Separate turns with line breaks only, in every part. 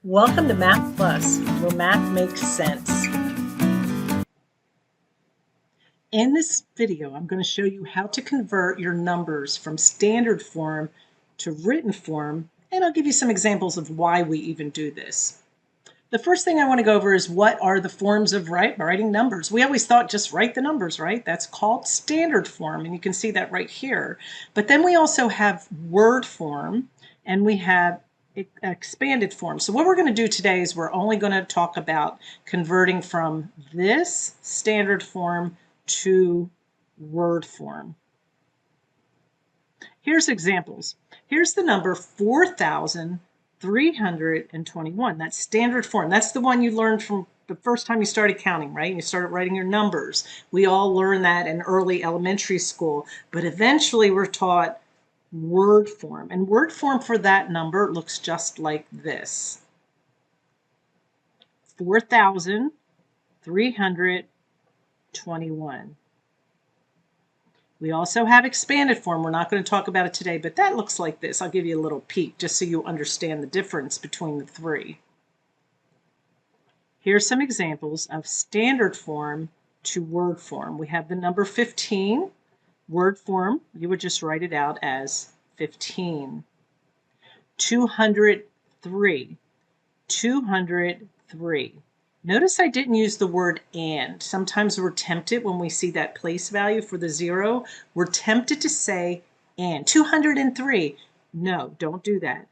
Welcome to Math Plus, where math makes sense. In this video, I'm going to show you how to convert your numbers from standard form to written form, and I'll give you some examples of why we even do this. The first thing I want to go over is what are the forms of writing numbers. We always thought just write the numbers, right? That's called standard form, and you can see that right here. But then we also have word form, and we have expanded form. So what we're going to do today is we're only going to talk about converting from this standard form to word form. Here's examples. Here's the number 4,321. That's standard form. That's the one you learned from the first time you started counting, right? You started writing your numbers. We all learned that in early elementary school, but eventually we're taught word form. And word form for that number looks just like this. 4,321. We also have expanded form. We're not going to talk about it today, but that looks like this. I'll give you a little peek just so you understand the difference between the three. Here's some examples of standard form to word form. We have the number 15. Word form, you would just write it out as 15. 203. 203. Notice I didn't use the word and. Sometimes we're tempted when we see that place value for the 0, we're tempted to say and. 203. No, don't do that.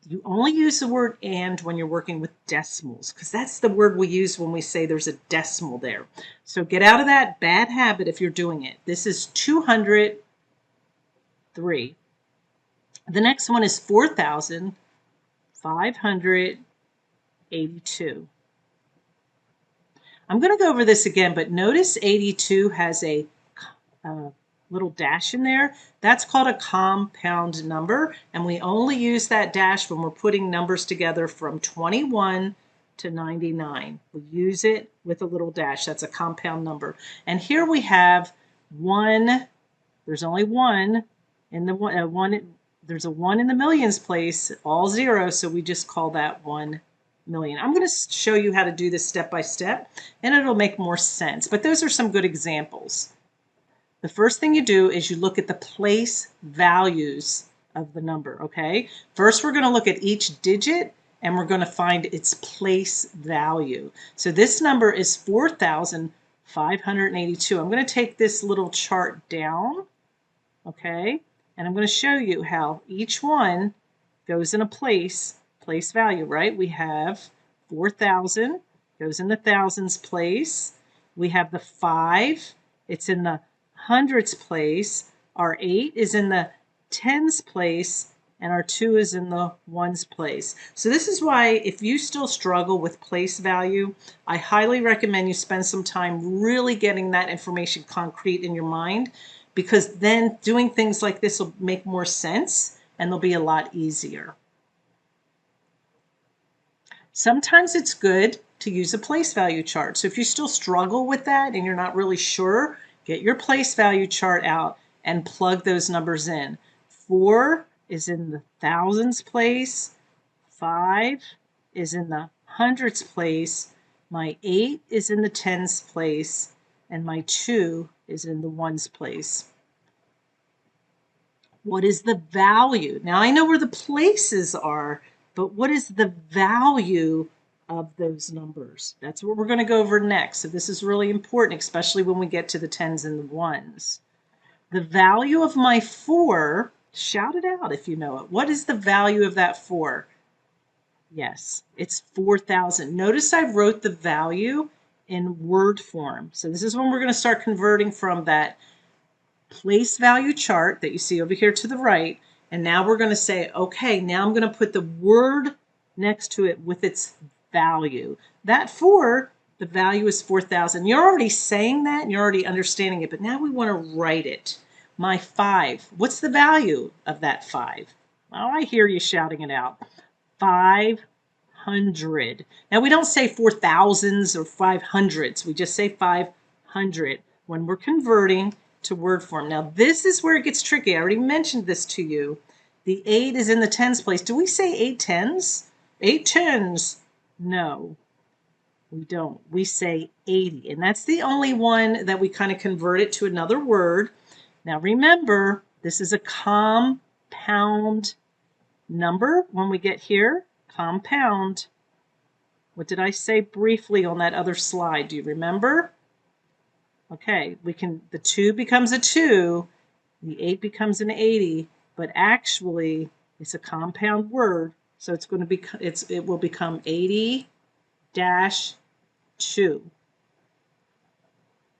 You only use the word and when you're working with decimals, because that's the word we use when we say there's a decimal there. So get out of that bad habit if you're doing it. This is 203. The next one is 4,582. I'm going to go over this again, but notice 82 has a little dash in there. That's called a compound number, and we only use that dash when we're putting numbers together from 21 to 99. We use it with a little dash. That's a compound number. And here we have 1. There's only 1 in the there's a 1 in the millions place, all 0, so we just call that 1 million. I'm going to show you how to do this step by step, and it'll make more sense. But those are some good examples. The first thing you do is you look at the place values of the number, okay? First, we're going to look at each digit, and we're going to find its place value. So this number is 4,582. I'm going to take this little chart down, okay? And I'm going to show you how each one goes in a place value, right? We have 4,000, goes in the thousands place. We have the 5, it's in the hundreds place. Our 8 is in the tens place, and our 2 is in the ones place. So this is why if you still struggle with place value, I highly recommend you spend some time really getting that information concrete in your mind, because then doing things like this will make more sense and they'll be a lot easier. Sometimes it's good to use a place value chart. So if you still struggle with that and you're not really sure, get your place value chart out and plug those numbers in. 4 is in the thousands place. 5 is in the hundreds place. My 8 is in the tens place. And my 2 is in the ones place. What is the value? Now I know where the places are, but what is the value of those numbers? That's what we're going to go over next. So this is really important, especially when we get to the tens and the ones. The value of my 4, shout it out if you know it. What is the value of that 4? Yes, it's 4,000. Notice I wrote the value in word form. So this is when we're going to start converting from that place value chart that you see over here to the right. And now we're going to say, okay, now I'm going to put the word next to it with its value. That 4, the value is 4,000. You're already saying that and you're already understanding it, but now we want to write it. My 5, what's the value of that 5? Oh, I hear you shouting it out. 500. Now we don't say 4,000s or 500s. We just say 500 when we're converting to word form. Now this is where it gets tricky. I already mentioned this to you. The 8 is in the tens place. Do we say 8 tens? 8 tens. No, we don't. We say 80. And that's the only one that we kind of convert it to another word. Now remember, this is a compound number when we get here. Compound. What did I say briefly on that other slide? Do you remember? Okay, the 2 becomes a 2, the 8 becomes an 80, but actually it's a compound word, so it will become 80-2.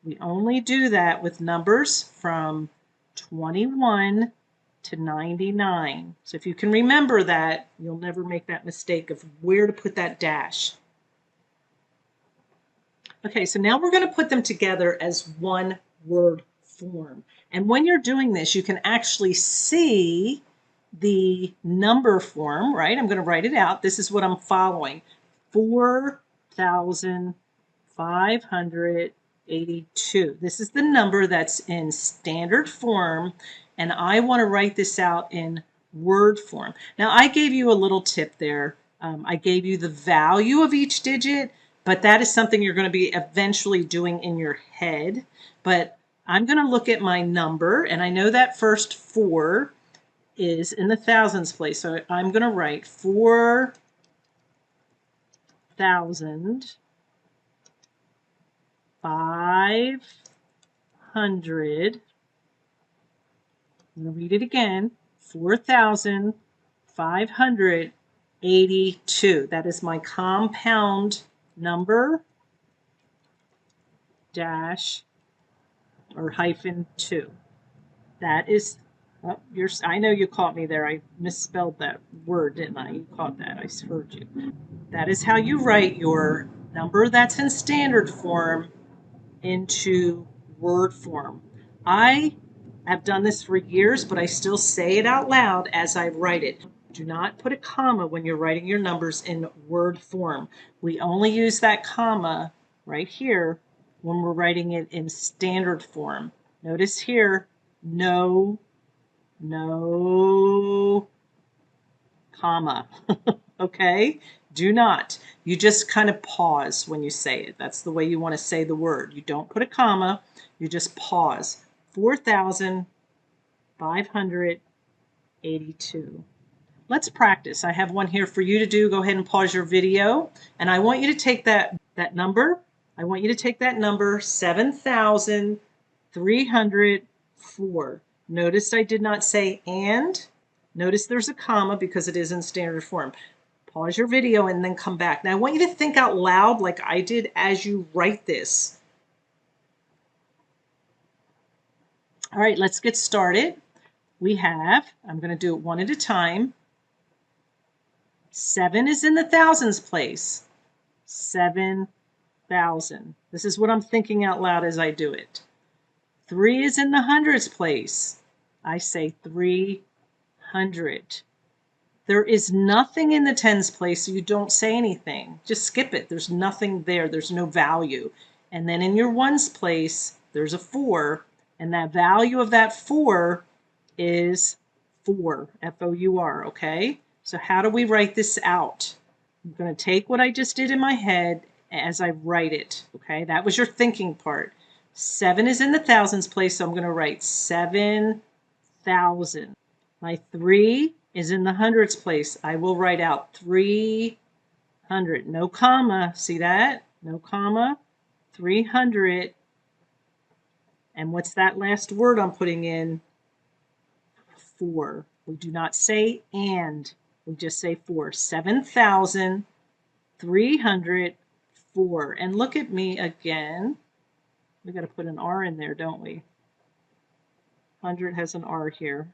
We only do that with numbers from 21 to 99. So if you can remember that, you'll never make that mistake of where to put that dash. Okay, so now we're going to put them together as one word form. And when you're doing this, you can actually see the number form, right? I'm going to write it out. This is what I'm following. 4,582. This is the number that's in standard form, and I want to write this out in word form. Now, I gave you a little tip there. I gave you the value of each digit, but that is something you're going to be eventually doing in your head. But I'm going to look at my number, and I know that first 4 is in the thousands place. So I'm going to write 4,500. I'm going to read it again. 4,582. That is my compound number dash or -2. That is, oh, I know you caught me there. I misspelled that word, didn't I? You caught that. I heard you. That is how you write your number that's in standard form into word form. I have done this for years, but I still say it out loud as I write it. Do not put a comma when you're writing your numbers in word form. We only use that comma right here when we're writing it in standard form. Notice here, no comma. Okay? Do not. You just kind of pause when you say it. That's the way you want to say the word. You don't put a comma. You just pause. 4,582. Let's practice. I have one here for you to do. Go ahead and pause your video. And I want you to take that number. I want you to take that number, 7,304. Notice I did not say and. Notice there's a comma because it is in standard form. Pause your video and then come back. Now I want you to think out loud like I did as you write this. All right, let's get started. I'm going to do it one at a time. 7 is in the thousands place. 7,000. This is what I'm thinking out loud as I do it. 3 is in the hundreds place. I say 300. There is nothing in the tens place, so you don't say anything. Just skip it. There's nothing there. There's no value. And then in your ones place, there's a 4, and that value of that 4 is 4, F-O-U-R, okay? So how do we write this out? I'm going to take what I just did in my head as I write it, okay? That was your thinking part. 7 is in the thousands place, so I'm going to write 7,000. My 3 is in the hundreds place. I will write out 300. No comma. See that? No comma. 300. And what's that last word I'm putting in? 4. We do not say and. We just say 4. 7,304. And look at me again. We got to put an R in there, don't we? 100 has an R here.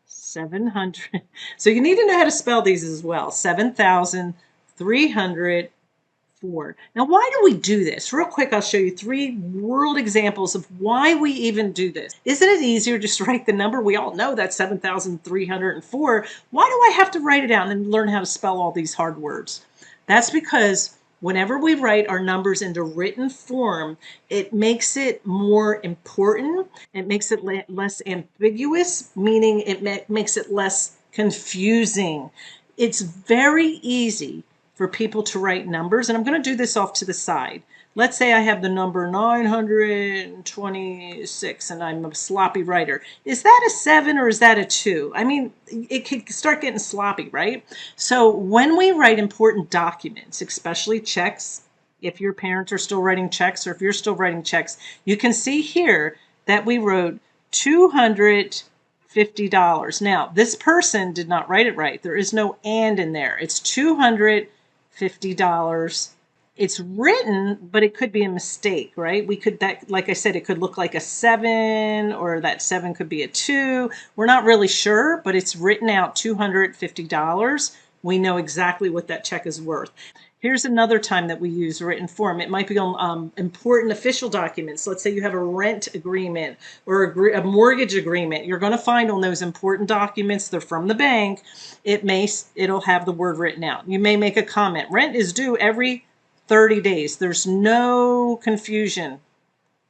700. So you need to know how to spell these as well. 7,304. Now, why do we do this? Real quick, I'll show you 3 world examples of why we even do this. Isn't it easier just to write the number? We all know that's 7,304. Why do I have to write it out and then learn how to spell all these hard words? That's because whenever we write our numbers into written form, it makes it more important. It makes it less ambiguous, meaning it makes it less confusing. it's very easy for people to write numbers, and I'm going to do this off to the side. Let's say I have the number 926 and I'm a sloppy writer. Is that a 7 or is that a 2? I mean, it could start getting sloppy, right? So when we write important documents, especially checks, if your parents are still writing checks or if you're still writing checks, you can see here that we wrote $250. Now, this person did not write it right. There is no and in there. It's $250. It's written, but it could be a mistake, right? We could, that, like I said, it could look like a 7 or that 7 could be a 2. We're not really sure, but it's written out $250. We know exactly what that check is worth. Here's another time that we use written form. It might be on important official documents. Let's say you have a rent agreement or a mortgage agreement. You're going to find on those important documents, they're from the bank, it'll have the word written out. You may make a comment. Rent is due every 30 days. There's no confusion,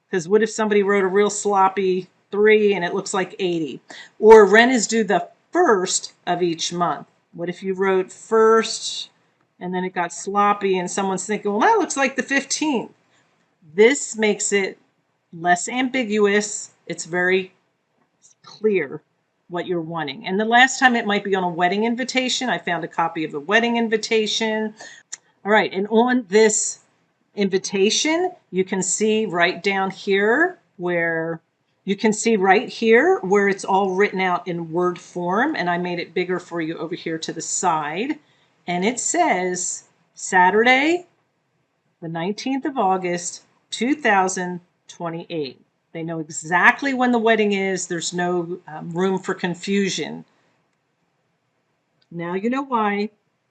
because what if somebody wrote a real sloppy 3 and it looks like 80? Or rent is due the 1st of each month. What if you wrote 1st and then it got sloppy and someone's thinking, well, that looks like the 15th. This makes it less ambiguous. It's very clear what you're wanting. And the last time it might be on a wedding invitation. I found a copy of a wedding invitation. All right, and on this invitation, you can see right down here where it's all written out in word form, and I made it bigger for you over here to the side. And it says Saturday, the 19th of August, 2028. They know exactly when the wedding is. There's no room for confusion. Now you know why.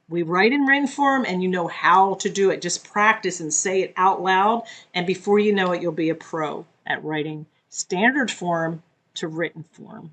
We write in written form and you know how to do it. Just practice and say it out loud, and before you know it, you'll be a pro at writing standard form to written form.